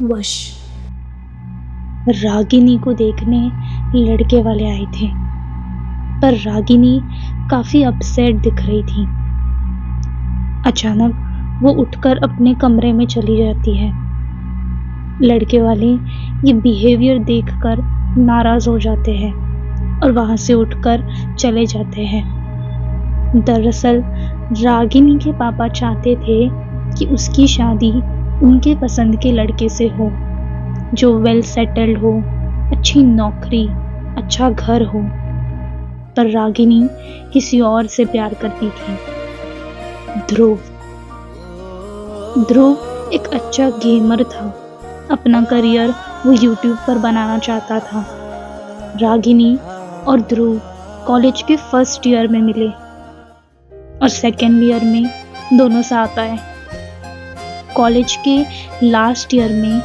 वश रागिनी को देखने लड़के वाले आए थे, पर रागिनी काफी अपसेट दिख रही थी। अचानक वो उठकर अपने कमरे में चली जाती है। लड़के वाले ये बिहेवियर देखकर नाराज हो जाते हैं और वहां से उठकर चले जाते हैं। दरअसल रागिनी के पापा चाहते थे कि उसकी शादी उनके पसंद के लड़के से हो, जो वेल सेटल्ड हो, अच्छी नौकरी, अच्छा घर हो। पर रागिनी किसी और से प्यार करती थी, ध्रुव एक अच्छा गेमर था। अपना करियर वो यूट्यूब पर बनाना चाहता था। रागिनी और ध्रुव कॉलेज के फर्स्ट ईयर में मिले और सेकेंड ईयर में दोनों साथ आए। कॉलेज के लास्ट ईयर में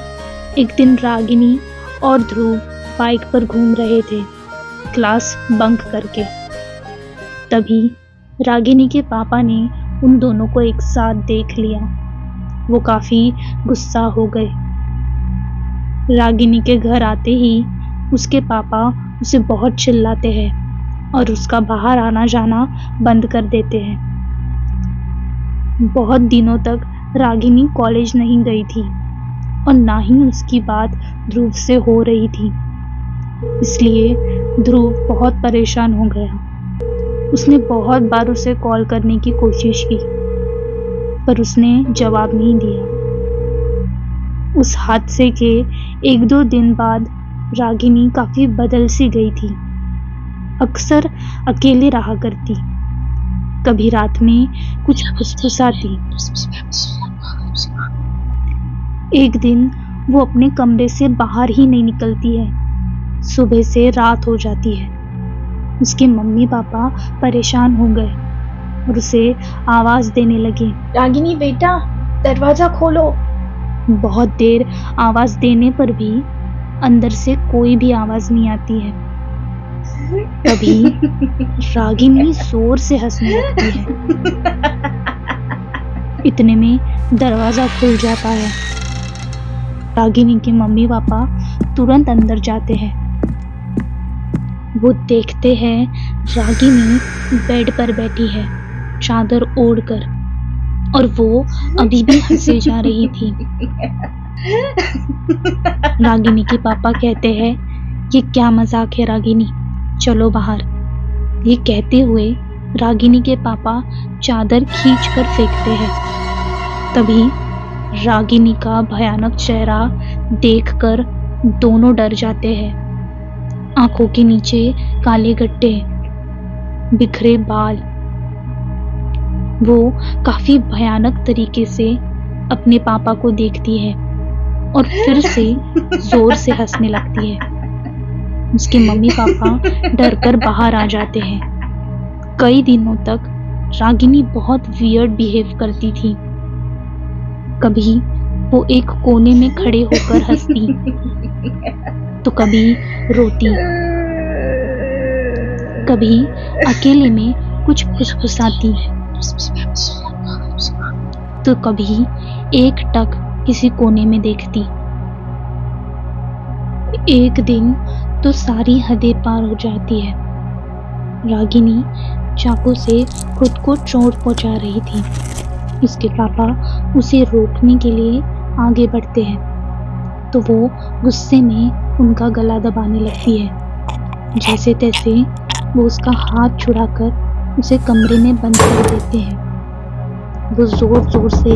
एक दिन रागिनी और ध्रुव बाइक पर घूम रहे थे, क्लास बंक करके। तभी रागिनी के पापा ने उन दोनों को एक साथ देख लिया। वो काफी गुस्सा हो गए। रागिनी के घर आते ही उसके पापा उसे बहुत चिल्लाते हैं और उसका बाहर आना जाना बंद कर देते हैं। बहुत दिनों तक रागिनी कॉलेज नहीं गई थी और ना ही उसकी बात ध्रुव से हो रही थी। इसलिए ध्रुव बहुत परेशान हो गया। उसने बहुत बार उसे कॉल करने की कोशिश की, पर उसने जवाब नहीं दिया। उस हादसे के 1-2 दिन बाद रागिनी काफी बदल सी गई थी। अक्सर अकेले रहा करती, कभी रात में कुछ फुसफुसाती। एक दिन वो अपने कमरे से बाहर ही नहीं निकलती है। सुबह से रात हो जाती है। उसके मम्मी पापा परेशान हो गए और उसे आवाज देने लगे, रागिनी बेटा, दरवाजा खोलो। बहुत देर आवाज देने पर भी अंदर से कोई भी आवाज नहीं आती है। तभी रागिनी जोर से हंसने लगती है। इतने में दरवाजा खुल जाता है। रागिनी के मम्मी पापा तुरंत अंदर जाते हैं। वो देखते हैं रागिनी बेड पर बैठी है, चादर ओढ़कर, और वो अभी भी हंसे जा रही थी। रागिनी के पापा कहते हैं, ये क्या मजाक है रागिनी, चलो बाहर। ये कहते हुए रागिनी के पापा चादर खींचकर फेंकते हैं। तभी रागिनी का भयानक चेहरा देखकर दोनों डर जाते हैं। आंखों के नीचे काले गड्ढे, बिखरे बाल। वो काफी भयानक तरीके से अपने पापा को देखती है और फिर से जोर से हंसने लगती है। उसके मम्मी पापा डरकर बाहर आ जाते हैं। कई दिनों तक रागिनी बहुत वियर्ड बिहेव करती थी। कभी वो एक कोने में खड़े होकर हंसती, तो कभी रोती, कभी अकेले में कुछ फुसफुसाती, तो कभी एकटक किसी कोने में देखती। एक दिन तो सारी हदें पार हो जाती है। रागिनी चाकू से खुद को चोट पहुंचा रही थी। उसके पापा उसे रोकने के लिए आगे बढ़ते हैं, तो वो गुस्से में उनका गला दबाने लगती है। जैसे तैसे वो उसका हाथ छुड़ाकर उसे कमरे में बंद कर देते हैं। वो जोर जोर से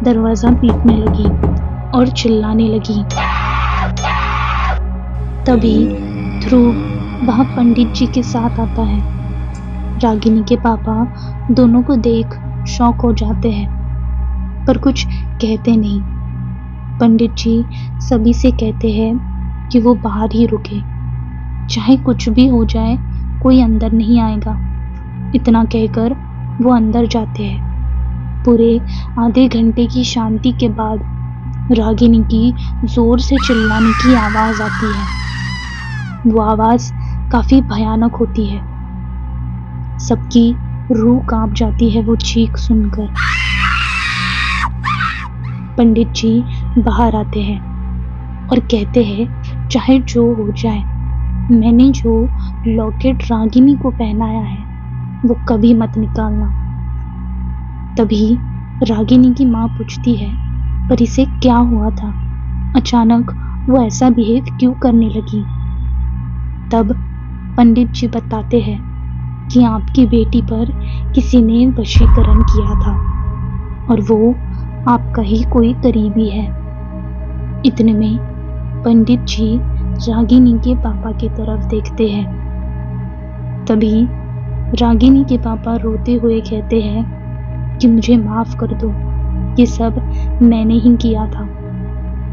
दरवाजा पीटने लगी और चिल्लाने लगी। तभी ध्रुव वहां पंडित जी के साथ आता है। रागिनी के पापा दोनों को देख शॉक हो जाते हैं, पर कुछ कहते नहीं। पंडित जी सभी से कहते हैं कि वो बाहर ही रुके, चाहे कुछ भी हो जाए कोई अंदर नहीं आएगा। इतना कहकर वो अंदर जाते हैं। पूरे आधे घंटे की शांति के बाद रागिनी की जोर से चिल्लाने की आवाज आती है। वो आवाज काफी भयानक होती है। सबकी रूह कांप जाती है वो चीख सुनकर। पंडित जी बाहर आते हैं और कहते हैं चाहे जो हो जाए, मैंने जो लॉकेट रागिनी को पहनाया है वो कभी मत निकालना। तभी रागिनी की माँ पूछती है, पर इसे क्या हुआ था? अचानक वो ऐसा बिहेव क्यों करने लगी? तब पंडित जी बताते हैं कि आपकी बेटी पर किसी ने वशीकरण किया था और वो आपका ही कोई करीबी है। इतने में पंडित जी रागिनी के पापा की तरफ देखते हैं। तभी रागिनी के पापा रोते हुए कहते हैं कि मुझे माफ कर दो, ये सब मैंने ही किया था।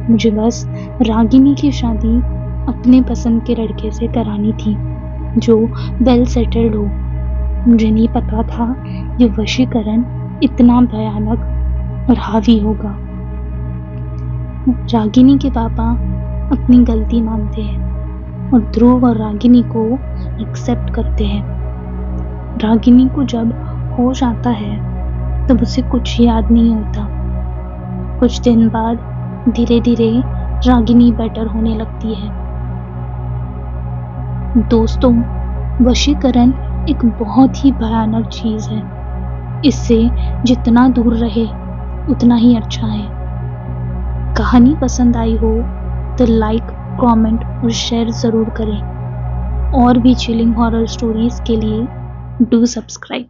मुझे बस रागिनी की शादी अपने पसंद के लड़के से करानी थी जो वेल सेटल्ड हो। मुझे नहीं पता था ये वशीकरण इतना भयानक और हावी होगा। रागिनी के पापा अपनी गलती मानते हैं और ध्रुव और रागिनी को एक्सेप्ट करते हैं। रागिनी को जब होश आता है तब उसे कुछ याद नहीं होता। कुछ दिन बाद धीरे धीरे रागिनी बेटर होने लगती है। दोस्तों, वशीकरण एक बहुत ही भयानक चीज है। इससे जितना दूर रहे उतना ही अच्छा है। कहानी पसंद आई हो तो लाइक, कमेंट और शेयर जरूर करें। और भी चिलिंग हॉरर स्टोरीज के लिए डू सब्सक्राइब।